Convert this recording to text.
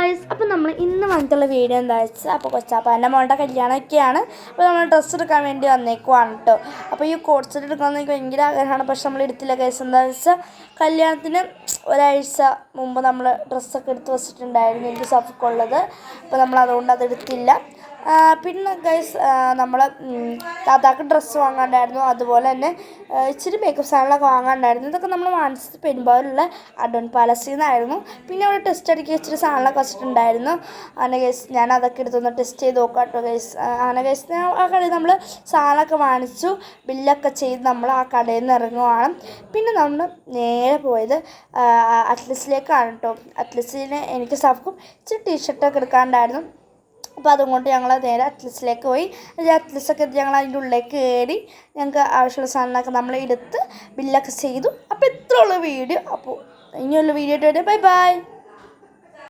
Guys, അപ്പോൾ നമ്മൾ ഇന്ന് വന്നിട്ടുള്ള വീഡിയോ എന്താ വെച്ചാൽ, അപ്പോൾ കൊച്ചാപ്പാൻ്റെ മോളുടെ കല്യാണമൊക്കെയാണ്. അപ്പോൾ നമ്മൾ ഡ്രസ്സ് എടുക്കാൻ വേണ്ടി വന്നേക്കുവാണ് കേട്ടോ. അപ്പോൾ ഈ കോട്ട് സെറ്റ് എടുക്കണമെന്ന് എനിക്ക് ഭയങ്കര ആഗ്രഹമാണ്, പക്ഷെ നമ്മൾ എടുത്തില്ല ഗൈസ്. എന്താ വെച്ചാൽ കല്യാണത്തിന് ഒരാഴ്ച മുമ്പ് നമ്മൾ ഡ്രസ്സൊക്കെ എടുത്ത് വെച്ചിട്ടുണ്ടായിരുന്നു, എനിക്ക് സഫക്കുള്ളത്. അപ്പോൾ നമ്മൾ അതുകൊണ്ട് അതെടുത്തില്ല. പിന്നെ ഗൈസ്, നമ്മൾ താത്താക്ക് ഡ്രസ്സ് വാങ്ങാണ്ടായിരുന്നു, അതുപോലെ തന്നെ ഇച്ചിരി മേക്കപ്പ് സാധനങ്ങളൊക്കെ വാങ്ങാണ്ടായിരുന്നു. ഇതൊക്കെ നമ്മൾ വാങ്ങിച്ചത് പെരുമ്പാവൂരിലുള്ള അഡോൺ പാലസിൽ നിന്നായിരുന്നു. പിന്നെ അവിടെ ടെസ്റ്റ് അടിക്കുക ഇച്ചിരി സാധനങ്ങളൊക്കെ വെച്ചിട്ടുണ്ടായിരുന്നു. അങ്ങനെ ഗൈസ് ഞാൻ അതൊക്കെ എടുത്തൊന്ന് ടെസ്റ്റ് ചെയ്ത് നോക്കാം കേട്ടോ ഗൈസ്. അങ്ങനെ ഗൈസ് ആ കടയിൽ നമ്മൾ സാധനമൊക്കെ വാങ്ങിച്ചു, ബില്ലൊക്കെ ചെയ്ത് നമ്മൾ ആ കടയിൽ നിന്ന് ഇറങ്ങുവാണ്. പിന്നെ നമ്മൾ നേരെ പോയത് അറ്റ്ലസിലേക്കാണ് കേട്ടോ. അറ്റ്ലസിന് എനിക്ക് സഫക്കും ഇച്ചിരി ടീഷർട്ടൊക്കെ എടുക്കാണ്ടായിരുന്നു. അപ്പോൾ അതുകൊണ്ട് ഞങ്ങൾ നേരെ അറ്റ്ലസിലേക്ക് പോയി. അറ്റ്ലസൊക്കെ എത്തി ഞങ്ങൾ അതിൻ്റെ ഉള്ളിലേക്ക് കയറി ഞങ്ങൾക്ക് ആവശ്യമുള്ള സാധനങ്ങളൊക്കെ നമ്മൾ എടുത്ത് ബില്ലൊക്കെ ചെയ്തു. അപ്പോൾ ഇത്രയുള്ള വീഡിയോ. അപ്പോൾ ഇനിയുള്ള വീഡിയോ ആയിട്ട് ബൈ ബൈ.